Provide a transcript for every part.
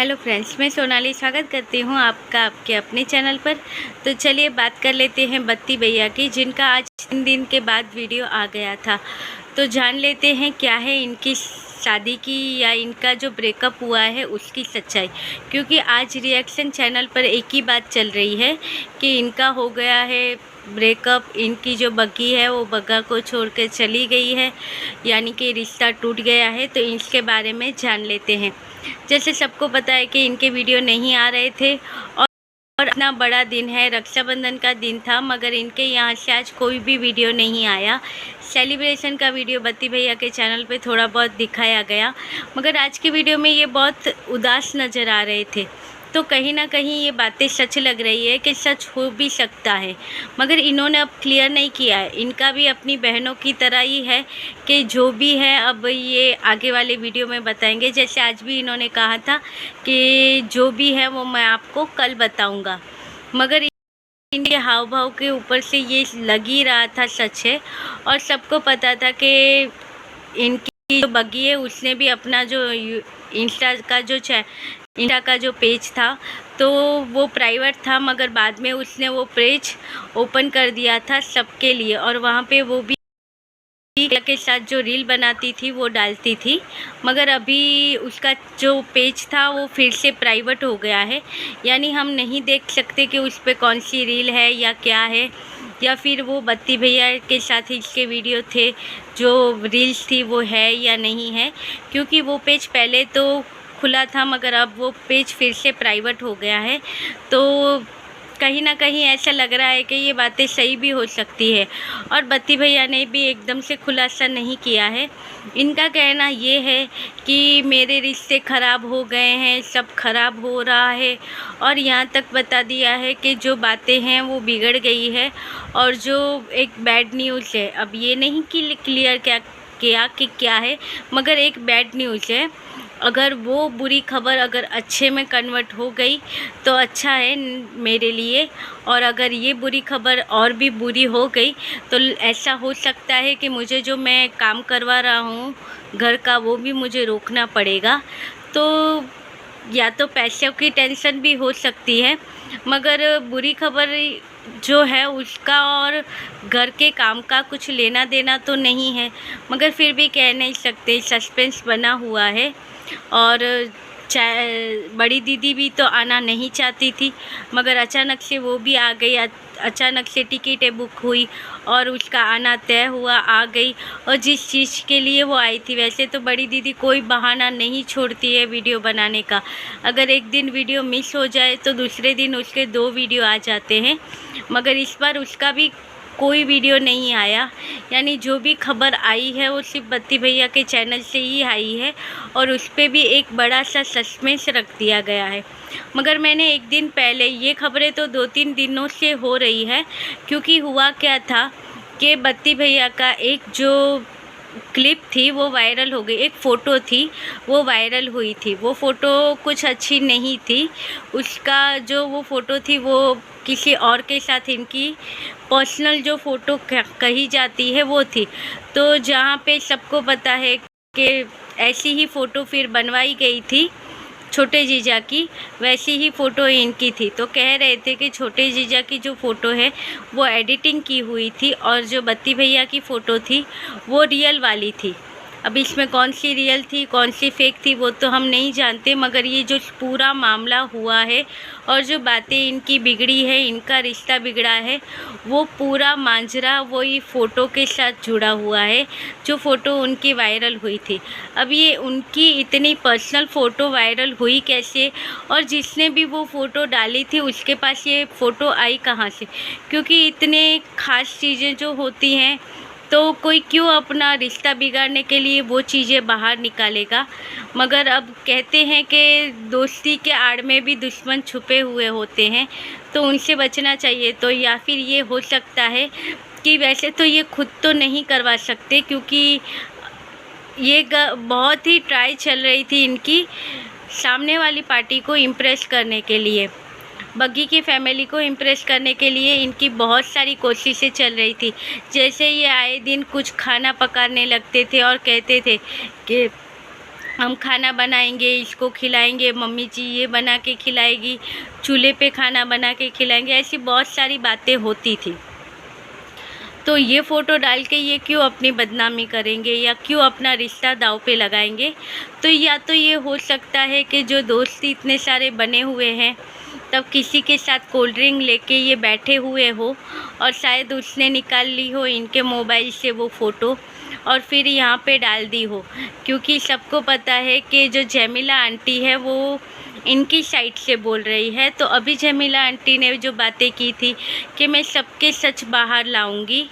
Hello friends, मैं सोनाली स्वागत करती हूँ आपका आपके अपने चैनल पर। तो चलिए बात कर लेते हैं बत्ती भैया की, जिनका आज 3 दिन के बाद वीडियो आ गया था। तो जान लेते हैं क्या है इनकी शादी की या इनका जो ब्रेकअप हुआ है उसकी सच्चाई। क्योंकि आज रिएक्शन चैनल पर एक ही बात चल रही है कि इनका हो गया है ब्रेकअप। इनकी जो बग्गी है वो बग्गा को छोड़ कर चली गई है, यानी कि रिश्ता टूट गया है। तो इसके बारे में जान लेते हैं। जैसे सबको पता है कि इनके वीडियो नहीं आ रहे थे और इतना बड़ा दिन है, रक्षाबंधन का दिन था, मगर इनके यहाँ से आज कोई भी वीडियो नहीं आया। सेलिब्रेशन का वीडियो बत्ती भैया के चैनल पे थोड़ा बहुत दिखाया गया, मगर आज की वीडियो में ये बहुत उदास नज़र आ रहे थे। तो कहीं ना कहीं ये बातें सच लग रही है कि सच हो भी सकता है, मगर इन्होंने अब क्लियर नहीं किया है। इनका भी अपनी बहनों की तरह ही है कि जो भी है अब ये आगे वाले वीडियो में बताएंगे। जैसे आज भी इन्होंने कहा था कि जो भी है वो मैं आपको कल बताऊंगा, मगर इनके हाव भाव के ऊपर से ये लग ही रहा था सच है। और सबको पता था कि इनकी जो बग्गी है उसने भी अपना जो इंस्टा का जो पेज था तो वो प्राइवेट था, मगर बाद में उसने वो पेज ओपन कर दिया था सबके लिए। और वहाँ पे वो भी के साथ जो रील बनाती थी वो डालती थी, मगर अभी उसका जो पेज था वो फिर से प्राइवेट हो गया है। यानी हम नहीं देख सकते कि उस पर कौन सी रील है या क्या है, या फिर वो बत्ती भैया के साथ इसके वीडियो थे, जो रील्स थी वो है या नहीं है। क्योंकि वो पेज पहले तो खुला था, मगर अब वो पेज फिर से प्राइवेट हो गया है। तो कहीं ना कहीं ऐसा लग रहा है कि ये बातें सही भी हो सकती है। और बत्ती भैया ने भी एकदम से खुलासा नहीं किया है। इनका कहना ये है कि मेरे रिश्ते ख़राब हो गए हैं, सब खराब हो रहा है, और यहाँ तक बता दिया है कि जो बातें हैं वो बिगड़ गई है। और जो एक बैड न्यूज़ है, अब ये नहीं कि क्लियर किया कि क्या है, मगर एक बैड न्यूज़ है। अगर वो बुरी खबर अगर अच्छे में कन्वर्ट हो गई तो अच्छा है मेरे लिए, और अगर ये बुरी खबर और भी बुरी हो गई तो ऐसा हो सकता है कि मुझे जो मैं काम करवा रहा हूँ घर का वो भी मुझे रोकना पड़ेगा। तो या तो पैसों की टेंशन भी हो सकती है, मगर बुरी खबर जो है उसका और घर के काम का कुछ लेना देना तो नहीं है, मगर फिर भी कह नहीं सकते, सस्पेंस बना हुआ है। और बड़ी दीदी भी तो आना नहीं चाहती थी, मगर अचानक से वो भी आ गई। अचानक से टिकटें बुक हुई और उसका आना तय हुआ, आ गई। और जिस चीज़ के लिए वो आई थी, वैसे तो बड़ी दीदी कोई बहाना नहीं छोड़ती है वीडियो बनाने का। अगर एक दिन वीडियो मिस हो जाए तो दूसरे दिन उसके 2 वीडियो आ जाते हैं, मगर इस बार उसका भी कोई वीडियो नहीं आया। यानी जो भी खबर आई है वो सिर्फ बत्ती भैया के चैनल से ही आई है, और उस पर भी एक बड़ा सा सस्पेंस रख दिया गया है। मगर मैंने एक दिन पहले, ये खबरें तो 2-3 दिनों से हो रही है, क्योंकि हुआ क्या था कि बत्ती भैया का एक जो क्लिप थी वो वायरल हो गई, एक फ़ोटो थी वो वायरल हुई थी। वो फ़ोटो कुछ अच्छी नहीं थी। उसका जो वो फ़ोटो थी वो किसी और के साथ इनकी पर्सनल जो फ़ोटो कही जाती है वो थी। तो जहाँ पे सबको पता है कि ऐसी ही फ़ोटो फिर बनवाई गई थी छोटे जीजा की, वैसी ही फ़ोटो इनकी थी। तो कह रहे थे कि छोटे जीजा की जो फ़ोटो है वो एडिटिंग की हुई थी, और जो बत्ती भैया की फ़ोटो थी वो रियल वाली थी। अब इसमें कौन सी रियल थी कौन सी फेक थी वो तो हम नहीं जानते, मगर ये जो पूरा मामला हुआ है और जो बातें इनकी बिगड़ी है, इनका रिश्ता बिगड़ा है, वो पूरा मांजरा वही फ़ोटो के साथ जुड़ा हुआ है, जो फ़ोटो उनकी वायरल हुई थी। अब ये उनकी इतनी पर्सनल फ़ोटो वायरल हुई कैसे, और जिसने भी वो फ़ोटो डाली थी उसके पास ये फ़ोटो आई कहाँ से? क्योंकि इतने ख़ास चीज़ें जो होती हैं तो कोई क्यों अपना रिश्ता बिगाड़ने के लिए वो चीज़ें बाहर निकालेगा। मगर अब कहते हैं कि दोस्ती के आड़ में भी दुश्मन छुपे हुए होते हैं, तो उनसे बचना चाहिए। तो या फिर ये हो सकता है कि वैसे तो ये खुद तो नहीं करवा सकते, क्योंकि ये बहुत ही ट्राई चल रही थी इनकी सामने वाली पार्टी को इम्प्रेस करने के लिए, बग्गी की फैमिली को इम्प्रेस करने के लिए इनकी बहुत सारी कोशिशें चल रही थी। जैसे ये आए दिन कुछ खाना पकाने लगते थे और कहते थे कि हम खाना बनाएंगे, इसको खिलाएंगे, मम्मी जी ये बना के खिलाएगी, चूल्हे पे खाना बना के खिलाएंगे, ऐसी बहुत सारी बातें होती थी। तो ये फ़ोटो डाल के ये क्यों अपनी बदनामी करेंगे या क्यों अपना रिश्ता दांव पे लगाएंगे। तो या तो ये हो सकता है कि जो दोस्ती इतने सारे बने हुए हैं तब किसी के साथ कोल्ड ड्रिंक लेके ये बैठे हुए हो और शायद उसने निकाल ली हो इनके मोबाइल से वो फ़ोटो और फिर यहाँ पे डाल दी हो, क्योंकि सबको पता है कि जो जमीला आंटी है वो इनकी साइड से बोल रही है। तो अभी जमीला आंटी ने जो बातें की थी कि मैं सबके सच बाहर लाऊंगी,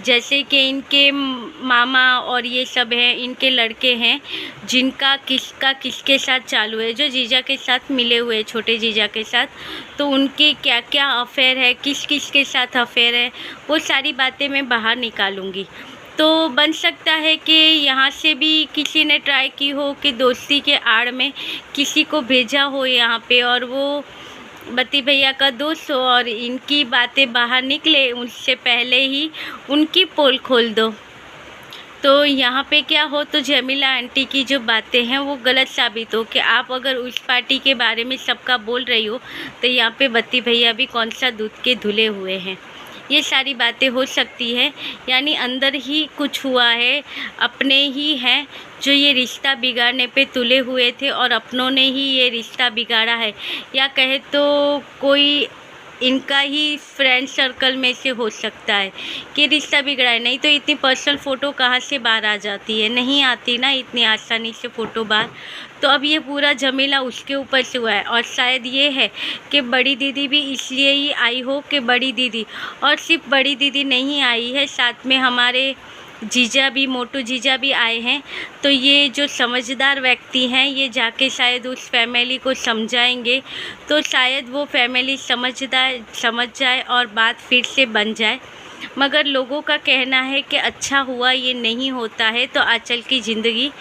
जैसे कि इनके मामा और ये सब हैं, इनके लड़के हैं जिनका किसका किसके साथ चालू है, जो जीजा के साथ मिले हुए छोटे जीजा के साथ, तो उनके क्या क्या अफेयर है, किस किस के साथ अफेयर है, वो सारी बातें मैं बाहर निकालूंगी। तो बन सकता है कि यहाँ से भी किसी ने ट्राई की हो कि दोस्ती के आड़ में किसी को भेजा हो यहाँ पे और वो बत्ती भैया का दोस्त हो और इनकी बातें बाहर निकले उससे पहले ही उनकी पोल खोल दो। तो यहाँ पे क्या हो तो जमीला आंटी की जो बातें हैं वो गलत साबित हो कि आप अगर उस पार्टी के बारे में सबका बोल रही हो तो यहाँ पे बत्ती भैया भी कौन सा दूध के धुले हुए हैं। ये सारी बातें हो सकती है, यानी अंदर ही कुछ हुआ है, अपने ही हैं जो ये रिश्ता बिगाड़ने पे तुले हुए थे और अपनों ने ही ये रिश्ता बिगाड़ा है, या कहे तो कोई इनका ही फ्रेंड सर्कल में से हो सकता है कि रिश्ता बिगड़ा है। नहीं तो इतनी पर्सनल फ़ोटो कहाँ से बाहर आ जाती है, नहीं आती ना इतनी आसानी से फ़ोटो बाहर। तो अब ये पूरा झमेला उसके ऊपर से हुआ है और शायद ये है कि बड़ी दीदी भी इसलिए ही आई हो कि बड़ी दीदी, और सिर्फ बड़ी दीदी नहीं आई है, साथ में हमारे जीजा भी, मोटू जीजा भी आए हैं। तो ये जो समझदार व्यक्ति हैं ये जाके शायद उस फैमिली को समझाएंगे तो शायद वो फैमिली समझ जाए और बात फिर से बन जाए। मगर लोगों का कहना है कि अच्छा हुआ ये नहीं होता है तो आंचल की ज़िंदगी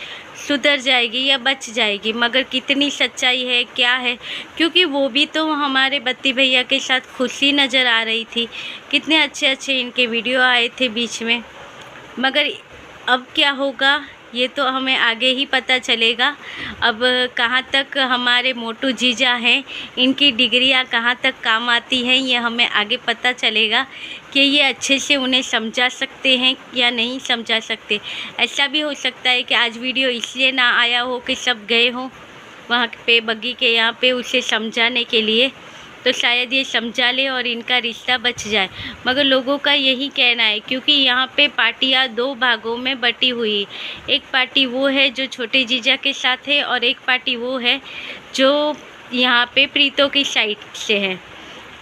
सुधर जाएगी या बच जाएगी। मगर कितनी सच्चाई है क्या है, क्योंकि वो भी तो हमारे बत्ती भैया के साथ खुशी नज़र आ रही थी, कितने अच्छे अच्छे इनके वीडियो आए थे बीच में। मगर अब क्या होगा ये तो हमें आगे ही पता चलेगा। अब कहाँ तक हमारे मोटू जीजा हैं, इनकी डिग्रियाँ कहाँ तक काम आती हैं ये हमें आगे पता चलेगा कि ये अच्छे से उन्हें समझा सकते हैं या नहीं समझा सकते। ऐसा भी हो सकता है कि आज वीडियो इसलिए ना आया हो कि सब गए हों वहाँ पे बग्गी के यहाँ पे उसे समझाने के लिए, तो शायद ये समझा ले और इनका रिश्ता बच जाए। मगर लोगों का यही कहना है, क्योंकि यहाँ पे पार्टियाँ दो भागों में बटी हुई। एक पार्टी वो है जो छोटे जीजा के साथ है और एक पार्टी वो है जो यहाँ पे प्रीतों की साइड से है।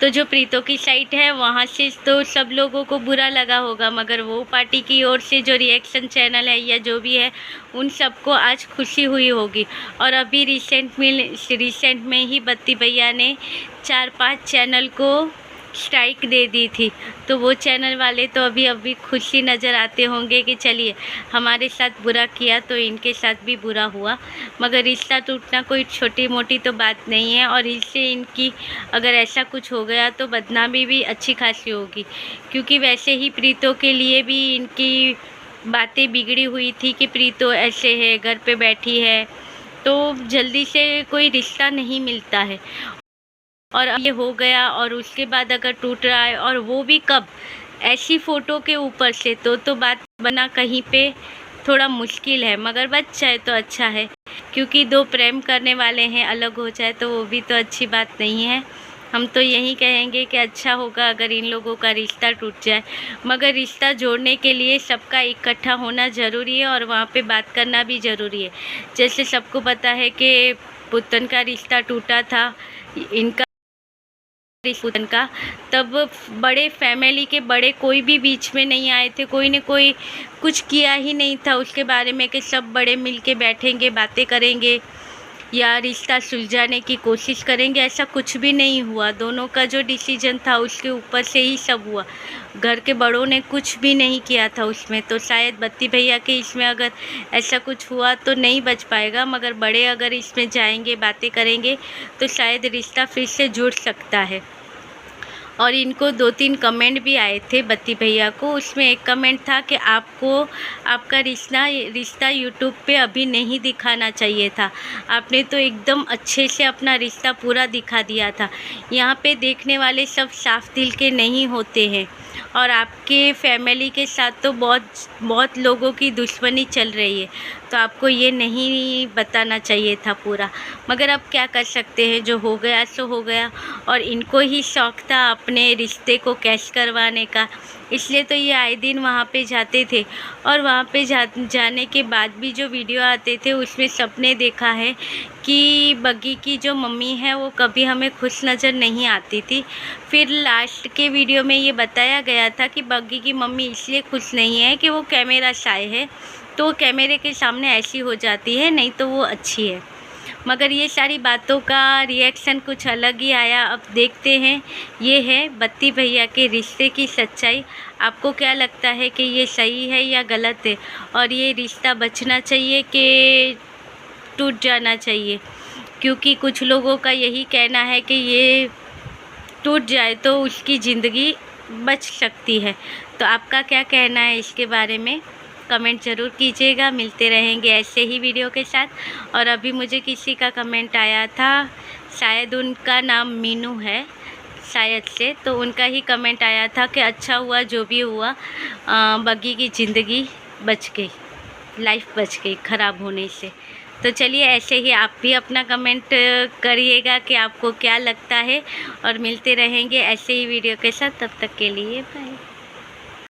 तो जो प्रीतों की साइड है वहाँ से तो सब लोगों को बुरा लगा होगा, मगर वो पार्टी की ओर से जो रिएक्शन चैनल है या जो भी है उन सबको आज खुशी हुई होगी। और अभी रिसेंट में ही बत्ती भैया ने 4-5 चैनल को स्ट्राइक दे दी थी, तो वो चैनल वाले तो अभी खुशी नज़र आते होंगे कि चलिए हमारे साथ बुरा किया तो इनके साथ भी बुरा हुआ। मगर रिश्ता टूटना कोई छोटी मोटी तो बात नहीं है और इससे इनकी अगर ऐसा कुछ हो गया तो बदनामी भी अच्छी खासी होगी, क्योंकि वैसे ही प्रीतों के लिए भी इनकी बातें बिगड़ी हुई थी कि प्रीतो ऐसे है, घर पे बैठी है, तो जल्दी से कोई रिश्ता नहीं मिलता है। और अब ये हो गया और उसके बाद अगर टूट रहा है और वो भी कब, ऐसी फ़ोटो के ऊपर से, तो बात बना कहीं पे थोड़ा मुश्किल है। मगर बच जाए तो अच्छा है, क्योंकि दो प्रेम करने वाले हैं अलग हो जाए तो वो भी तो अच्छी बात नहीं है। हम तो यही कहेंगे कि अच्छा होगा अगर इन लोगों का रिश्ता टूट जाए। मगर रिश्ता जोड़ने के लिए सबका इकट्ठा होना ज़रूरी है और वहाँ पे बात करना भी ज़रूरी है। जैसे सबको पता है कि पुतन का रिश्ता टूटा था, इनका पुतन का, तब बड़े फैमिली के बड़े कोई भी बीच में नहीं आए थे, कोई ने कोई कुछ किया ही नहीं था उसके बारे में कि सब बड़े मिल के बैठेंगे, बातें करेंगे या रिश्ता सुलझाने की कोशिश करेंगे। ऐसा कुछ भी नहीं हुआ। दोनों का जो डिसीजन था उसके ऊपर से ही सब हुआ। घर के बड़ों ने कुछ भी नहीं किया था उसमें। तो शायद बत्ती भैया के इसमें अगर ऐसा कुछ हुआ तो नहीं बच पाएगा, मगर बड़े अगर इसमें जाएंगे, बातें करेंगे तो शायद रिश्ता फिर से जुड़ सकता है। और इनको 2-3 कमेंट भी आए थे बत्ती भैया को। उसमें एक कमेंट था कि आपको आपका रिश्ता यूट्यूब पे अभी नहीं दिखाना चाहिए था, आपने तो एकदम अच्छे से अपना रिश्ता पूरा दिखा दिया था। यहाँ पे देखने वाले सब साफ दिल के नहीं होते हैं और आपके फैमिली के साथ तो बहुत लोगों की दुश्मनी चल रही है, तो आपको ये नहीं बताना चाहिए था पूरा। मगर अब क्या कर सकते हैं, जो हो गया सो हो गया। और इनको ही शौक़ था अपने रिश्ते को कैश करवाने का, इसलिए तो ये आए दिन वहाँ पे जाते थे। और वहाँ पे जाने के बाद भी जो वीडियो आते थे उसमें सबने देखा है कि बग्गी की जो मम्मी है वो कभी हमें खुश नज़र नहीं आती थी। फिर लास्ट के वीडियो में ये बताया गया था कि बग्गी की मम्मी इसलिए खुश नहीं है कि वो कैमरा शाय है, तो कैमरे के सामने ऐसी हो जाती है, नहीं तो वो अच्छी है। मगर ये सारी बातों का रिएक्शन कुछ अलग ही आया। अब देखते हैं, ये है बत्ती भैया के रिश्ते की सच्चाई। आपको क्या लगता है कि ये सही है या गलत है, और ये रिश्ता बचना चाहिए कि टूट जाना चाहिए? क्योंकि कुछ लोगों का यही कहना है कि ये टूट जाए तो उसकी ज़िंदगी बच सकती है। तो आपका क्या कहना है इसके बारे में? कमेंट ज़रूर कीजिएगा। मिलते रहेंगे ऐसे ही वीडियो के साथ। और अभी मुझे किसी का कमेंट आया था, शायद उनका नाम मीनू है शायद से, तो उनका ही कमेंट आया था कि अच्छा हुआ जो भी हुआ, बग्गी की ज़िंदगी बच गई, लाइफ बच गई ख़राब होने से। तो चलिए ऐसे ही आप भी अपना कमेंट करिएगा कि आपको क्या लगता है, और मिलते रहेंगे ऐसे ही वीडियो के साथ। तब तक के लिए बाय।